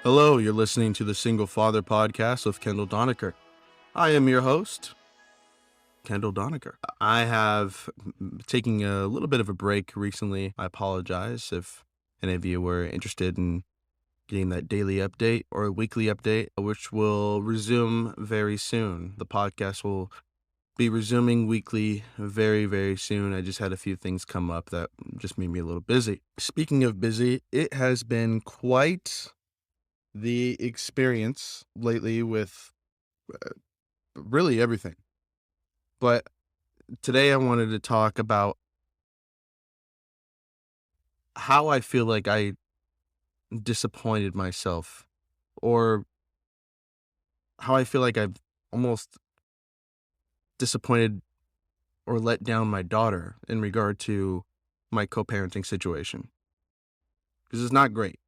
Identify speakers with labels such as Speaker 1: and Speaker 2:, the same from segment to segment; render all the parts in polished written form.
Speaker 1: Hello, you're listening to the Single Father Podcast with Kendall Donaker. I am your host, Kendall Donaker. I have taken a little bit of a break recently. I apologize if any of you were interested in getting that daily update or weekly update, which will resume very soon. The podcast will be resuming weekly very, very soon. I just had a few things come up that just made me a little busy. Speaking of busy, it has been quite the experience lately with really everything. But today I wanted to talk about how I feel like I disappointed myself, or how I feel like I've almost disappointed or let down my daughter in regard to my co-parenting situation. Because it's not great.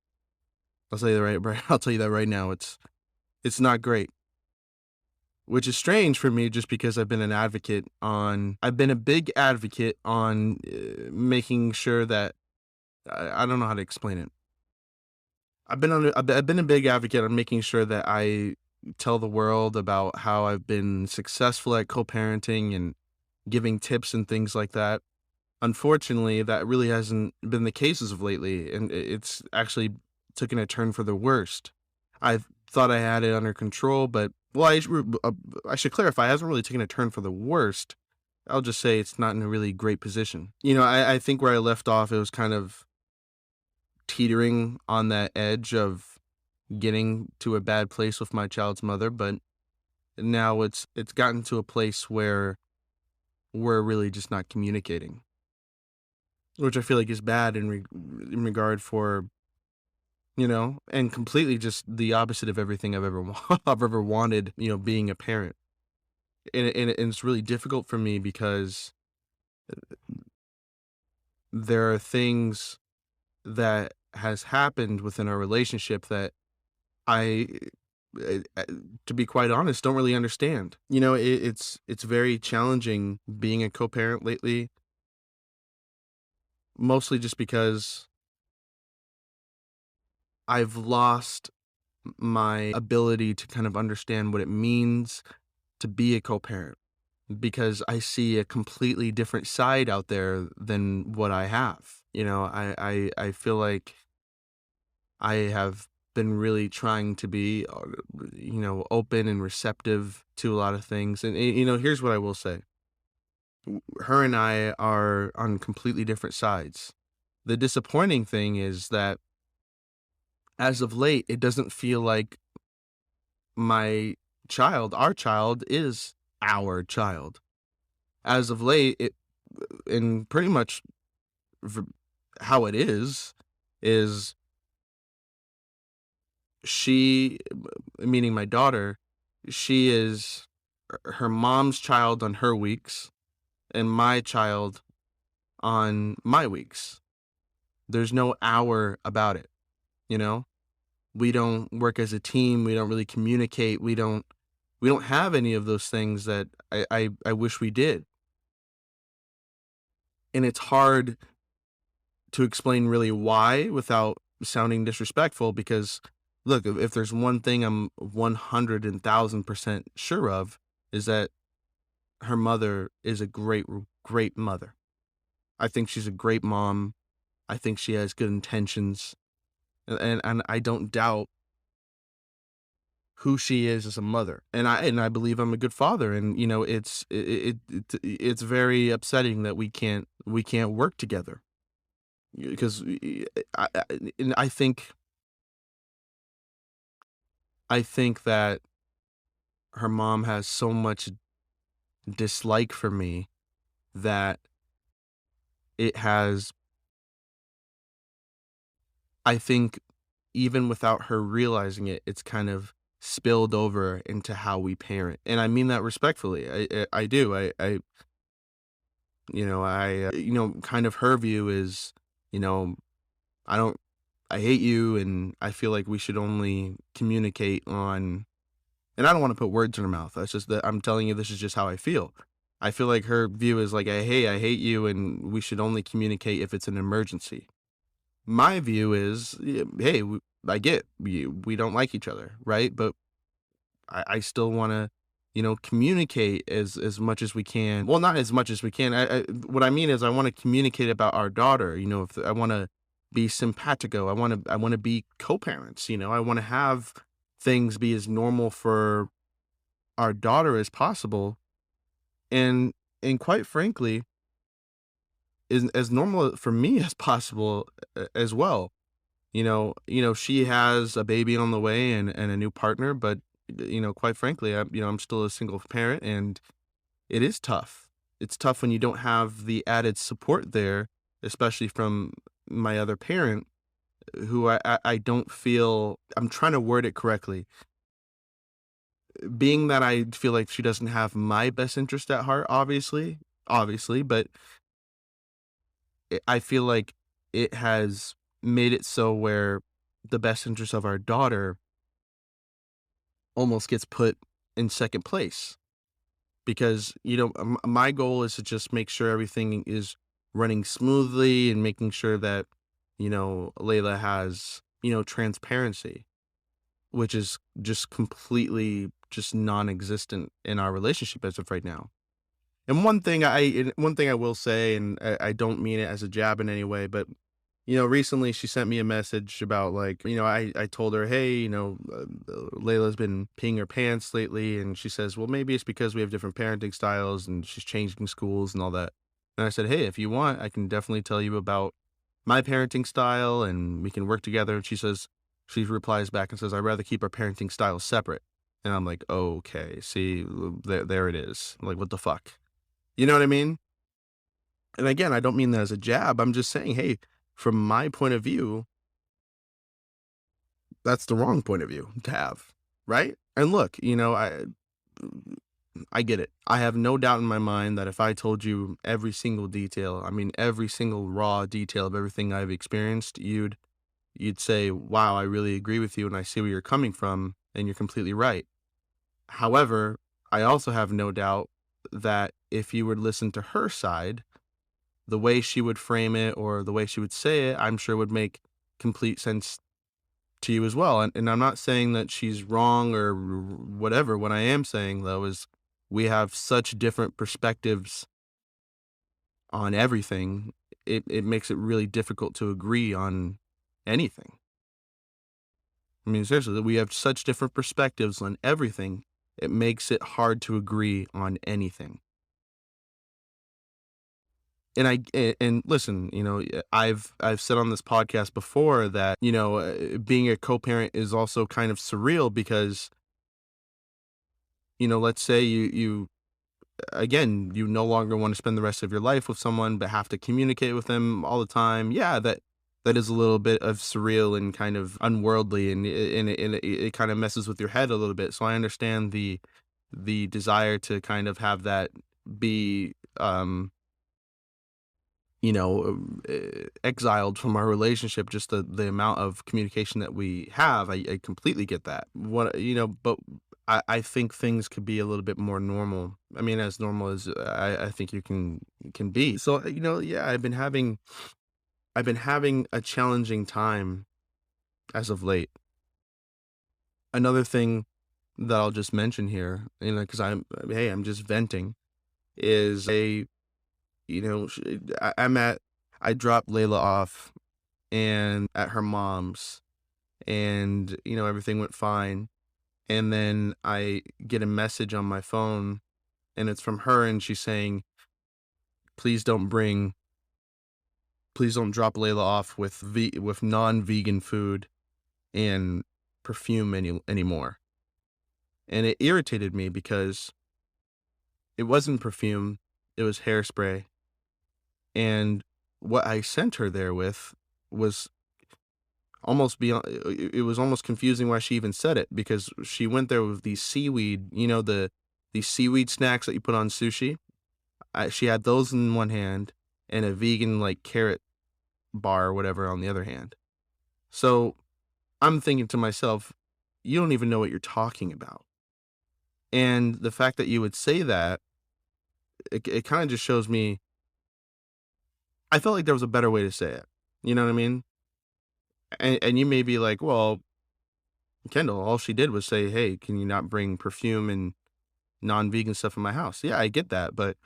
Speaker 1: I'll tell you that I'll tell you that right now. It's not great. Which is strange for me, just because I've been a big advocate on making sure that I don't know how to explain it. I've been a big advocate on making sure that I tell the world about how I've been successful at co-parenting and giving tips and things like that. Unfortunately, that really hasn't been the case as of lately, and it's actually taken a turn for the worst. I thought I had it under control, but I should clarify, it hasn't really taken a turn for the worst. I'll just say it's not in a really great position. I think where I left off, it was kind of teetering on that edge of getting to a bad place with my child's mother, but now it's gotten to a place where we're really just not communicating, which I feel like is bad in regard for, and completely just the opposite of everything I've ever wanted, being a parent. And it's really difficult for me because there are things that has happened within our relationship that I, to be quite honest, don't really understand. It's very challenging being a co-parent lately, mostly just because I've lost my ability to kind of understand what it means to be a co-parent, because I see a completely different side out there than what I have. I feel like I have been really trying to be, open and receptive to a lot of things. And, here's what I will say. Her and I are on completely different sides. The disappointing thing is that as of late, it doesn't feel like our child is our child. As of late, and pretty much how it is she, meaning my daughter, she is her mom's child on her weeks and my child on my weeks. There's no hour about it, you know? We don't work as a team, we don't really communicate, we don't have any of those things that I wish we did. And it's hard to explain really why without sounding disrespectful, because look, if there's one thing I'm 100,000% sure of, is that her mother is a great, great mother. I think she's a great mom. I think she has good intentions, and I don't doubt who she is as a mother. And I believe I'm a good father. And it's very upsetting that we can't work together, because I think that her mom has so much dislike for me that it has, I think, even without her realizing it, it's kind of spilled over into how we parent. And I mean that respectfully. I do. Kind of her view is, you know, I don't, I hate you, and I feel like we should only communicate on, and I don't want to put words in her mouth. That's just that I'm telling you, this is just how I feel. I feel like her view is like, hey, I hate you, and we should only communicate if it's an emergency. My view is, hey, I get we don't like each other, right? But I still want to, communicate as much as we can. Well, not as much as we can. What I mean is, I want to communicate about our daughter. If I want to be simpatico, I want to be co-parents. I want to have things be as normal for our daughter as possible, and quite frankly, is as normal for me as possible as well. She has a baby on the way and a new partner, but quite frankly, I'm still a single parent, and it is tough. It's tough when you don't have the added support there, especially from my other parent, who I don't feel. I'm trying to word it correctly. Being that I feel like she doesn't have my best interest at heart, obviously, but I feel like it has made it so where the best interest of our daughter almost gets put in second place, because my goal is to just make sure everything is running smoothly, and making sure that Layla has transparency, which is just completely just non-existent in our relationship as of right now. And one thing I will say, and I don't mean it as a jab in any way, but recently she sent me a message about, like, I told her, hey, Layla's been peeing her pants lately, and she says, well, maybe it's because we have different parenting styles, and she's changing schools and all that. And I said, hey, if you want, I can definitely tell you about my parenting style, and we can work together. And she replies back and says, I'd rather keep our parenting styles separate. And I'm like, okay, see, there it is. I'm like, what the fuck? You know what I mean? And again, I don't mean that as a jab. I'm just saying, hey, from my point of view, that's the wrong point of view to have, right? And look, I get it. I have no doubt in my mind that if I told you every single detail, I mean every single raw detail of everything I've experienced, you'd say, "Wow, I really agree with you and I see where you're coming from and you're completely right." However, I also have no doubt that if you would listen to her side, the way she would frame it or the way she would say it, I'm sure would make complete sense to you as well. And I'm not saying that she's wrong or whatever. What I am saying, though, is we have such different perspectives on everything. It makes it really difficult to agree on anything. I mean, seriously, we have such different perspectives on everything. It makes it hard to agree on anything. And listen, I've said on this podcast before that being a co-parent is also kind of surreal, because let's say you again, you no longer want to spend the rest of your life with someone but have to communicate with them all the time. Yeah, that is a little bit of surreal and kind of unworldly, and it kind of messes with your head a little bit. So I understand the desire to kind of have that be exiled from our relationship, just the amount of communication that we have. I completely get that. But I think things could be a little bit more normal. I mean, as normal as I think you can be. So, yeah, I've been having a challenging time as of late. Another thing that I'll just mention here, because I'm just venting, is I'm I dropped Layla off and at her mom's, and everything went fine. And then I get a message on my phone, and it's from her, and she's saying, please don't bring please don't drop Layla off with with non-vegan food and perfume anymore. And it irritated me because it wasn't perfume, it was hairspray. And what I sent her there with was almost beyond. It was almost confusing why she even said it, because she went there with these seaweed, these seaweed snacks that you put on sushi. She had those in one hand and a vegan, like, carrot bar or whatever on the other hand. So I'm thinking to myself, you don't even know what you're talking about. And the fact that you would say that, it kind of just shows me, I felt like there was a better way to say it. You know what I mean? And you may be like, "Well, Kendall, all she did was say, 'Hey, can you not bring perfume and non-vegan stuff in my house?'" Yeah, I get that, but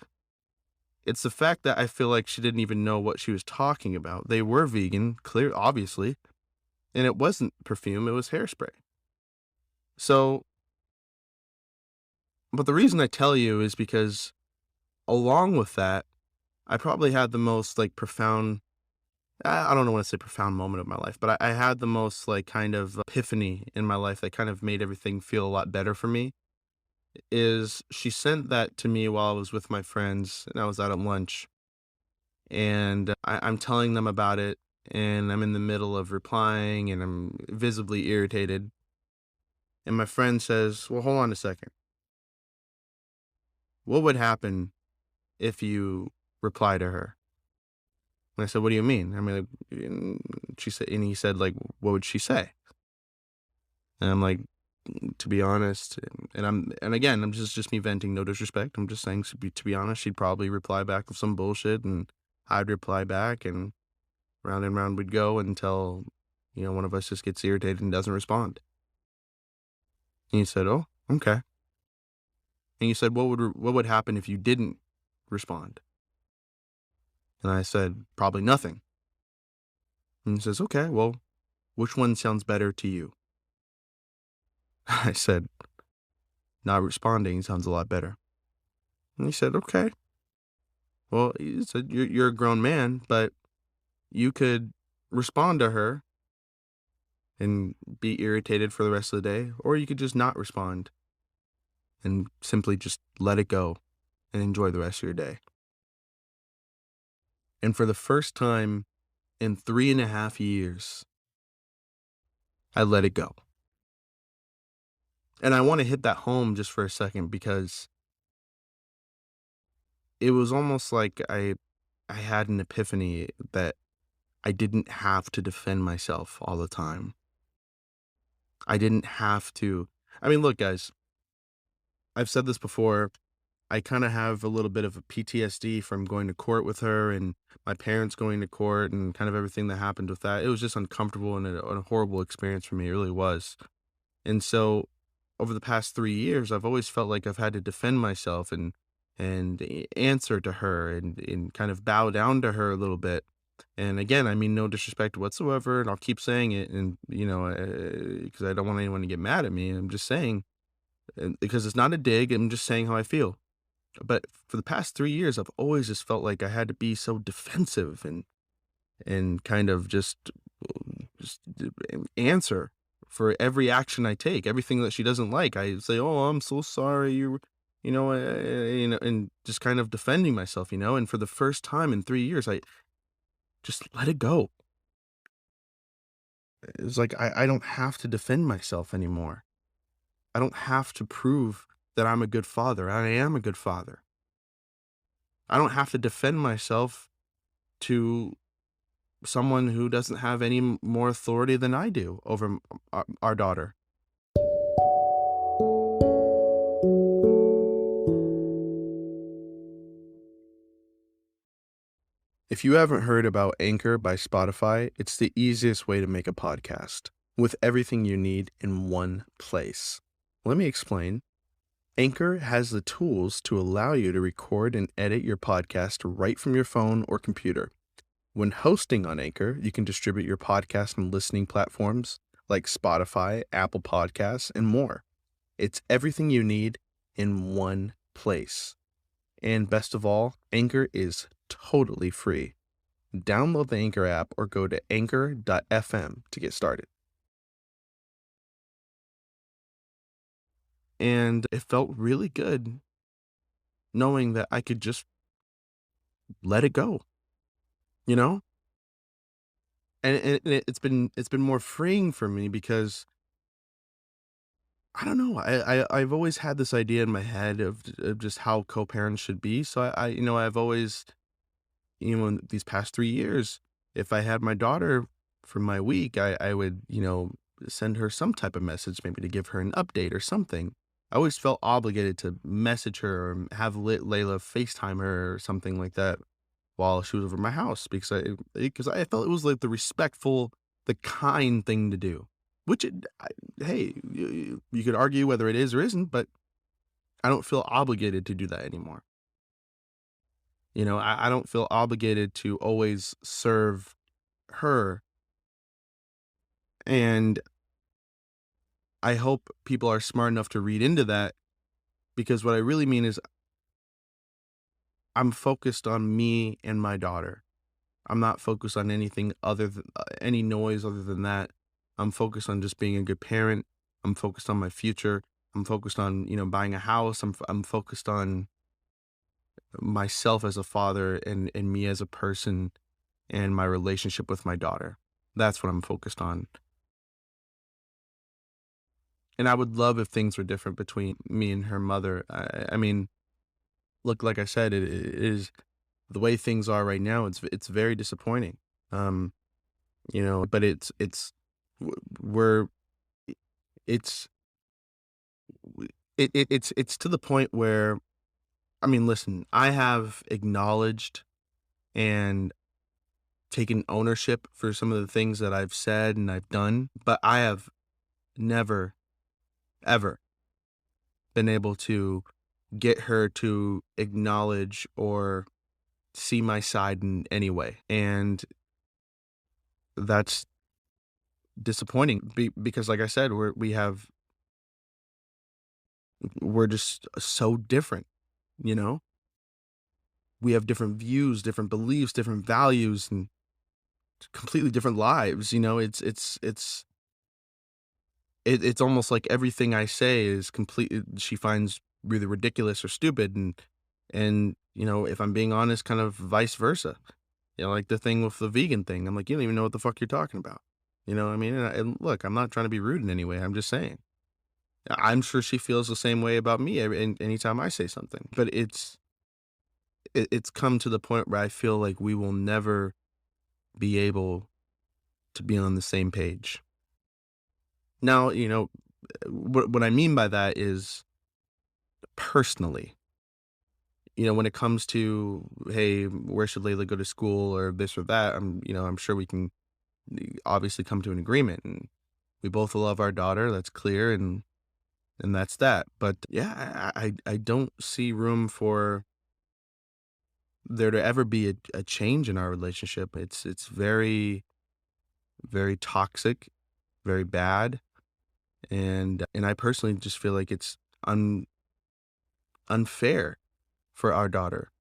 Speaker 1: it's the fact that I feel like she didn't even know what she was talking about. They were vegan, clear obviously, and it wasn't perfume, it was hairspray. So, but the reason I tell you is because along with that, I probably had the most, like, profound I don't know want to say profound moment of my life, but I had the most, like, kind of epiphany in my life that kind of made everything feel a lot better for me, is she sent that to me while I was with my friends, and I was out at lunch, and I'm telling them about it, and I'm in the middle of replying, and I'm visibly irritated, and my friend says, "Well, hold on a second. What would happen if you reply to her?" And I said, "What do you mean?" I mean, she said, and he said, like, "What would she say?" And I'm like, to be honest, and again, I'm just me venting, no disrespect. I'm just saying, to be honest, she'd probably reply back with some bullshit, and I'd reply back, and round we'd go until, one of us just gets irritated and doesn't respond. And he said, "Oh, okay." And you said, "What would happen if you didn't respond?" And I said, "Probably nothing." And he says, "Okay, well, which one sounds better to you?" I said, "Not responding sounds a lot better." And he said, "Okay. Well," he said, "you're a grown man, but you could respond to her and be irritated for the rest of the day, or you could just not respond and simply just let it go and enjoy the rest of your day." And for the first time in 3.5 years, I let it go. And I want to hit that home just for a second because it was almost like I had an epiphany that I didn't have to defend myself all the time. I didn't have to. I mean, look, guys, I've said this before. I kind of have a little bit of a PTSD from going to court with her and my parents going to court and kind of everything that happened with that. It was just uncomfortable and a horrible experience for me. It really was. And so over the past 3 years, I've always felt like I've had to defend myself and answer to her and kind of bow down to her a little bit. And again, I mean, no disrespect whatsoever. And I'll keep saying it. And, because I don't want anyone to get mad at me. I'm just saying, because it's not a dig. I'm just saying how I feel. But for the past 3 years, I've always just felt like I had to be so defensive and kind of just answer for every action I take, everything that she doesn't like. I say, "Oh, I'm so sorry. And just kind of defending myself, And for the first time in 3 years, I just let it go. It's like I don't have to defend myself anymore. I don't have to prove that I'm a good father. I am a good father. I don't have to defend myself to someone who doesn't have any more authority than I do over our daughter." If you haven't heard about Anchor by Spotify, it's the easiest way to make a podcast with everything you need in one place. Let me explain. Anchor has the tools to allow you to record and edit your podcast right from your phone or computer. When hosting on Anchor, you can distribute your podcast on listening platforms like Spotify, Apple Podcasts, and more. It's everything you need in one place. And best of all, Anchor is totally free. Download the Anchor app or go to anchor.fm to get started. And it felt really good knowing that I could just let it go, you know? And it's been more freeing for me because I don't know. I've always had this idea in my head of just how co-parents should be. So I've always, in these past 3 years, if I had my daughter for my week, I would, send her some type of message, maybe to give her an update or something. I always felt obligated to message her or have Layla FaceTime her or something like that while she was over my house because I felt it was like the respectful the kind thing to do, which hey, you could argue whether it is or isn't, but I don't feel obligated to do that anymore. I don't feel obligated to always serve her. And I hope people are smart enough to read into that, because what I really mean is I'm focused on me and my daughter. I'm not focused on anything other than any noise other than that. I'm focused on just being a good parent. I'm focused on my future. I'm focused on, buying a house. I'm focused on myself as a father and me as a person and my relationship with my daughter. That's what I'm focused on. And I would love if things were different between me and her mother. I mean, look, like I said, it is the way things are right now. It's very disappointing. Um, but we're it's it's to the point where, I mean, listen, I have acknowledged and taken ownership for some of the things that I've said and I've done, but I have never ever been able to get her to acknowledge or see my side in any way. And that's disappointing because like I said, we're just so different, you know? We have different views, different beliefs, different values, and completely different lives, it's almost like everything I say is completely she finds really ridiculous or stupid, and if I'm being honest, kind of vice versa. Like the thing with the vegan thing, I'm like, "You don't even know what the fuck you're talking about." You know what I mean? And look, I'm not trying to be rude in any way, I'm just saying. I'm sure she feels the same way about me anytime I say something, but it's come to the point where I feel like we will never be able to be on the same page. Now, what I mean by that is personally, when it comes to, hey, where should Layla go to school or this or that, I'm sure we can obviously come to an agreement, and we both love our daughter. That's clear. And that's that. But yeah, I don't see room for there to ever be a change in our relationship. It's very, very toxic, very bad. And I personally just feel like it's unfair for our daughter.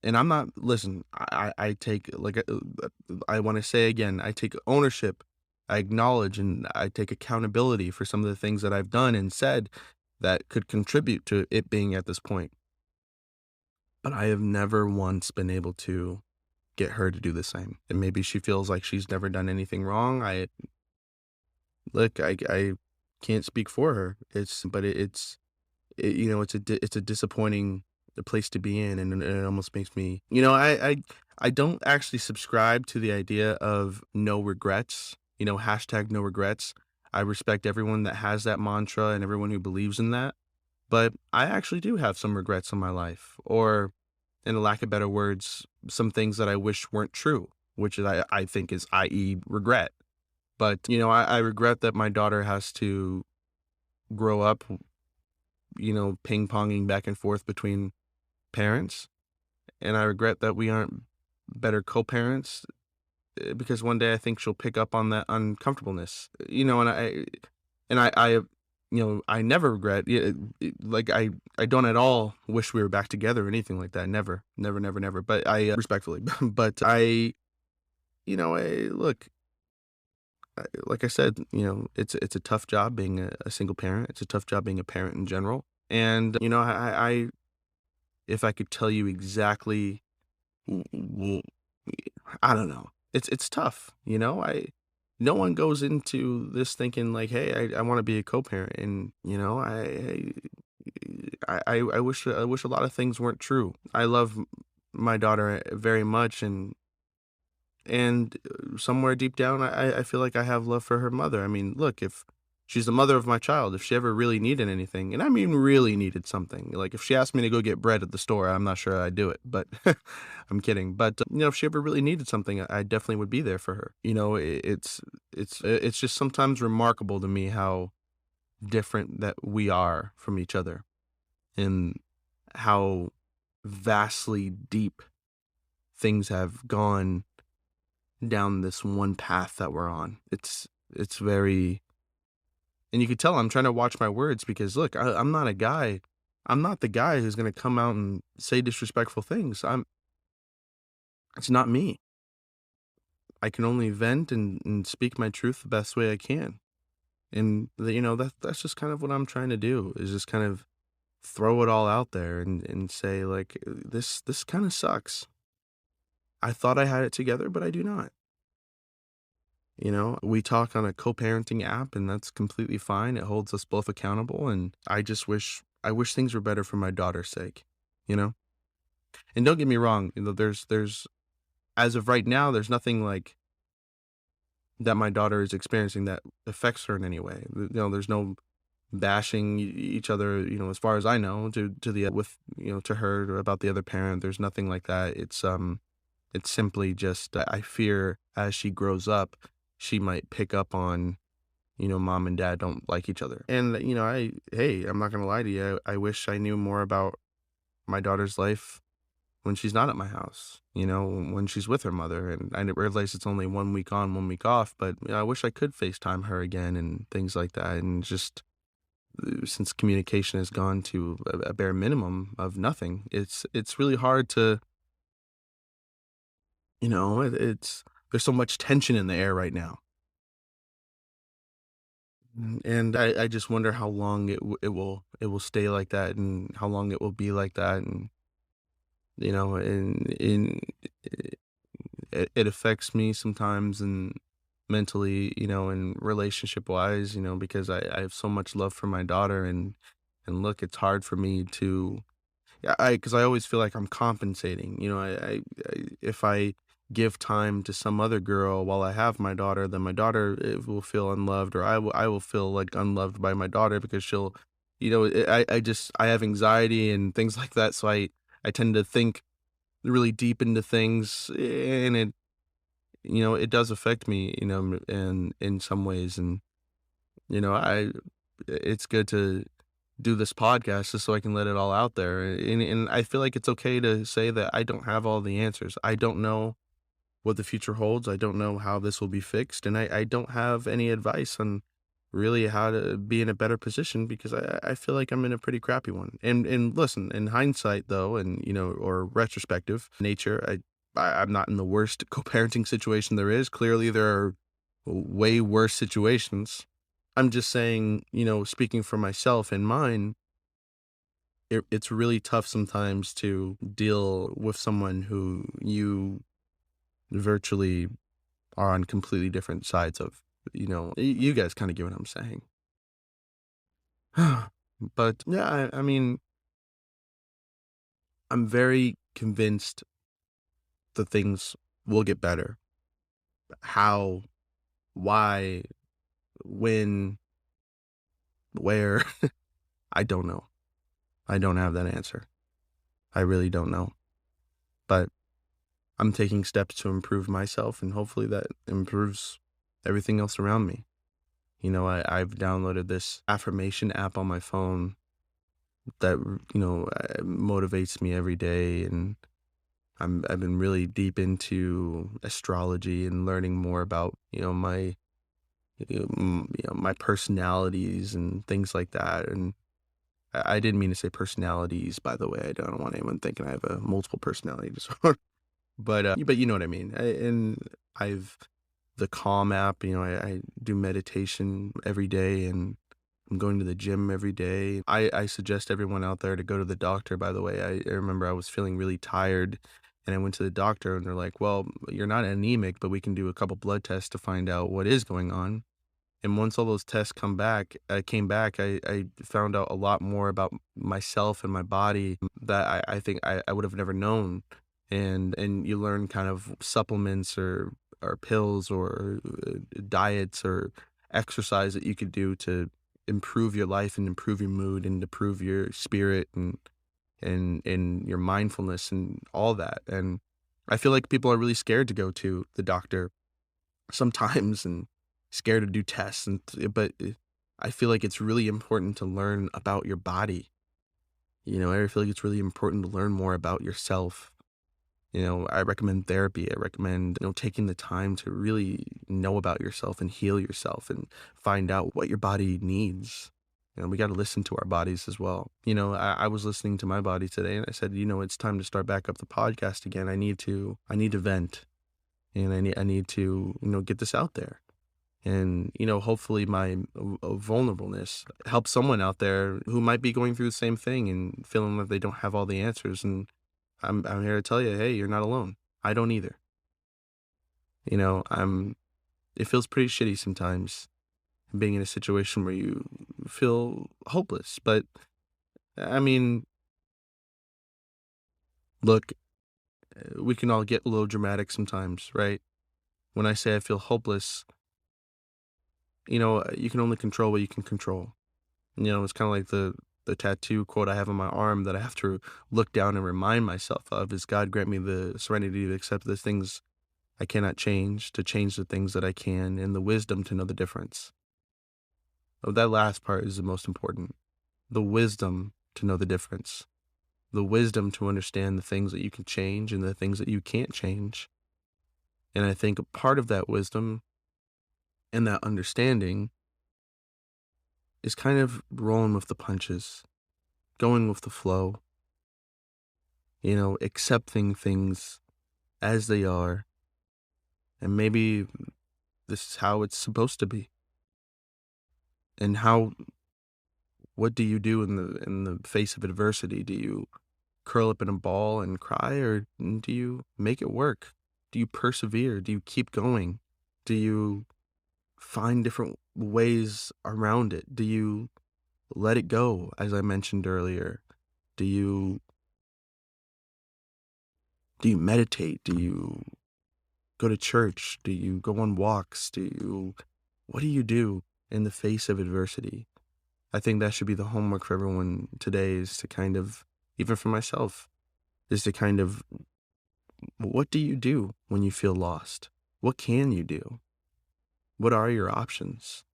Speaker 1: And I'm not listen, I take like I want to say again, I take ownership. I acknowledge and I take accountability for some of the things that I've done and said that could contribute to it being at this point. But I have never once been able to get her to do the same. And maybe she feels like she's never done anything wrong. I can't speak for her. It's a disappointing place to be in, and it almost makes me, I don't actually subscribe to the idea of no regrets. Hashtag no regrets. I respect everyone that has that mantra and everyone who believes in that. But I actually do have some regrets in my life, or in a lack of better words, some things that I wish weren't true, which is I think is i.e. regret. But, I regret that my daughter has to grow up, ping ponging back and forth between parents. And I regret that we aren't better co parents, because one day I think she'll pick up on that uncomfortableness, I never regret, like I don't at all wish we were back together or anything like that. Never, never, never, never. But respectfully, but look, like I said, it's a tough job being a single parent. It's a tough job being a parent in general. And, if I could tell you exactly, w- w- I don't know. It's tough, no one goes into this thinking like, hey, I want to be a co-parent, and I wish a lot of things weren't true. I love my daughter very much, and somewhere deep down, I feel like I have love for her mother. I mean, look, She's the mother of my child. If she ever really needed anything, and I mean really needed something, like if she asked me to go get bread at the store, I'm not sure I'd do it, but I'm kidding. But if she ever really needed something, I definitely would be there for her. It's just sometimes remarkable to me how different that we are from each other, and how vastly deep things have gone down this one path that we're on. It's very, and you could tell I'm trying to watch my words because look, I'm not a guy. I'm not the guy who's gonna come out and say disrespectful things. It's not me. I can only vent and speak my truth the best way I can. And that's just kind of what I'm trying to do, is just kind of throw it all out there and say like, this kind of sucks. I thought I had it together, but I do not. We talk on a co-parenting app, and that's completely fine. It holds us both accountable, and I wish things were better for my daughter's sake, you know? And don't get me wrong, there's as of right now, there's nothing like that my daughter is experiencing that affects her in any way. There's no bashing each other, as far as I know, to the with to her about the other parent. There's nothing like that. It's simply just I fear as she grows up, she might pick up on, mom and dad don't like each other. And I'm not gonna lie to you. I wish I knew more about my daughter's life when she's not at my house, when she's with her mother. And I didn't realize it's only 1 week on, 1 week off, but I wish I could FaceTime her again and things like that. And just since communication has gone to a bare minimum of nothing, it's really hard to, it's there's so much tension in the air right now. And I just wonder how long it will stay like that, and how long it will be like that. And and it affects me sometimes, and mentally, and relationship wise, because I have so much love for my daughter. And look, it's hard for me to, yeah, because I always feel like I'm compensating. If I give time to some other girl while I have my daughter, then my daughter will feel unloved, or I will feel like unloved by my daughter because she'll, I have anxiety and things like that, so I tend to think really deep into things, and it does affect me, in some ways. And I it's good to do this podcast just so I can let it all out there. And I feel like it's okay to say that I don't have all the answers. I don't know what the future holds. I don't know how this will be fixed. And I don't have any advice on really how to be in a better position, because I feel like I'm in a pretty crappy one. And listen, in hindsight though, and or retrospective nature, I'm not in the worst co-parenting situation there is. Clearly there are way worse situations. I'm just saying, speaking for myself and mine, it's really tough sometimes to deal with someone who you virtually are on completely different sides of. You guys kind of get what I'm saying. But yeah, I mean, I'm very convinced that things will get better. How, why, when, where, I don't know. I don't have that answer. I really don't know. But I'm taking steps to improve myself, and hopefully that improves everything else around me. I've downloaded this affirmation app on my phone that, motivates me every day. And I've been really deep into astrology and learning more about, my personalities and things like that. And I didn't mean to say personalities, by the way. I don't want anyone thinking I have a multiple personality disorder. But you know what I mean. I've the Calm app. I do meditation every day, and I'm going to the gym every day. I suggest everyone out there to go to the doctor. By the way, I remember I was feeling really tired, and I went to the doctor, and they're like, "Well, you're not anemic, but we can do a couple blood tests to find out what is going on." And once all those tests came back, I found out a lot more about myself and my body that I think I would have never known. And you learn kind of supplements or pills or diets or exercise that you could do to improve your life and improve your mood and improve your spirit and your mindfulness and all that. And I feel like people are really scared to go to the doctor sometimes and scared to do tests but I feel like it's really important to learn about your body. I feel like it's really important to learn more about yourself. I recommend therapy. I recommend, taking the time to really know about yourself and heal yourself and find out what your body needs. We got to listen to our bodies as well. I was listening to my body today and I said, it's time to start back up the podcast again. I need to vent and I need to, get this out there. And, hopefully my vulnerableness helps someone out there who might be going through the same thing and feeling like they don't have all the answers. And I'm here to tell you, hey, you're not alone. I don't either. It feels pretty shitty sometimes being in a situation where you feel hopeless. But I mean, look, we can all get a little dramatic sometimes, right? When I say I feel hopeless, you can only control what you can control. It's kind of like the tattoo quote I have on my arm that I have to look down and remind myself of is God grant me the serenity to accept the things I cannot change, to change the things that I can, and the wisdom to know the difference. Oh, that last part is the most important. The wisdom to know the difference. The wisdom to understand the things that you can change and the things that you can't change. And I think a part of that wisdom and that understanding is kind of rolling with the punches, going with the flow, accepting things as they are. And maybe this is how it's supposed to be. And what do you do in the face of adversity? Do you curl up in a ball and cry, or do you make it work? Do you persevere? Do you keep going? Do you find different ways around it? Do you let it go, as I mentioned earlier? Do you meditate? Do you go to church? Do you go on walks? What do you do in the face of adversity? I think that should be the homework for everyone today, is to kind of, even for myself, is to kind of, what do you do when you feel lost? What can you do? What are your options?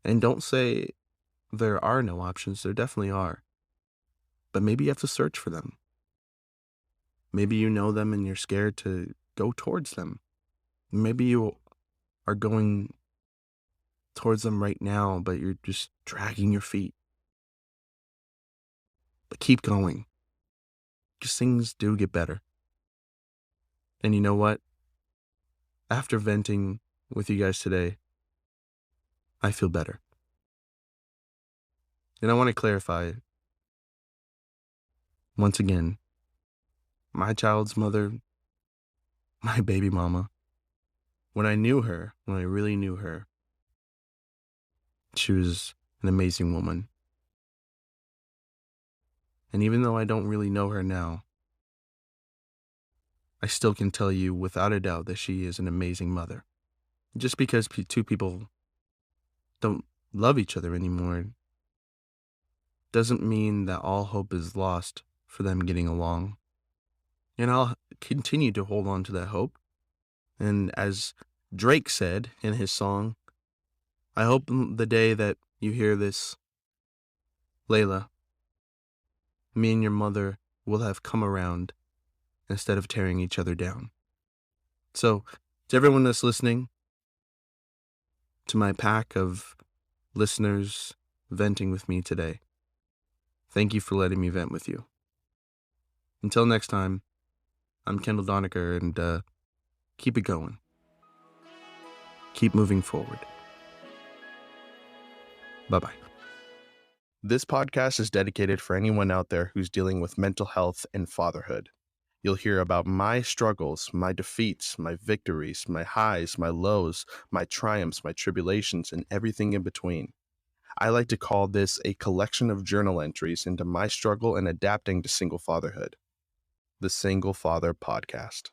Speaker 1: And don't say there are no options. There definitely are. But maybe you have to search for them. Maybe you know them and you're scared to go towards them. Maybe you are going towards them right now, but you're just dragging your feet. But keep going, because things do get better. And you know what? After venting with you guys today, I feel better. And I want to clarify once again, my child's mother, my baby mama, when I knew her, when I really knew her, she was an amazing woman. And even though I don't really know her now, I still can tell you without a doubt that she is an amazing mother. Just because two people don't love each other anymore doesn't mean that all hope is lost for them getting along. And I'll continue to hold on to that hope. And as Drake said in his song, I hope the day that you hear this, Layla, me and your mother will have come around instead of tearing each other down. So, to everyone that's listening, to my pack of listeners venting with me today, thank you for letting me vent with you. Until next time, I'm Kendall Donaker, and keep it going. Keep moving forward. Bye-bye. This podcast is dedicated for anyone out there who's dealing with mental health and fatherhood. You'll hear about my struggles, my defeats, my victories, my highs, my lows, my triumphs, my tribulations, and everything in between. I like to call this a collection of journal entries into my struggle and adapting to single fatherhood. The Single Father Podcast.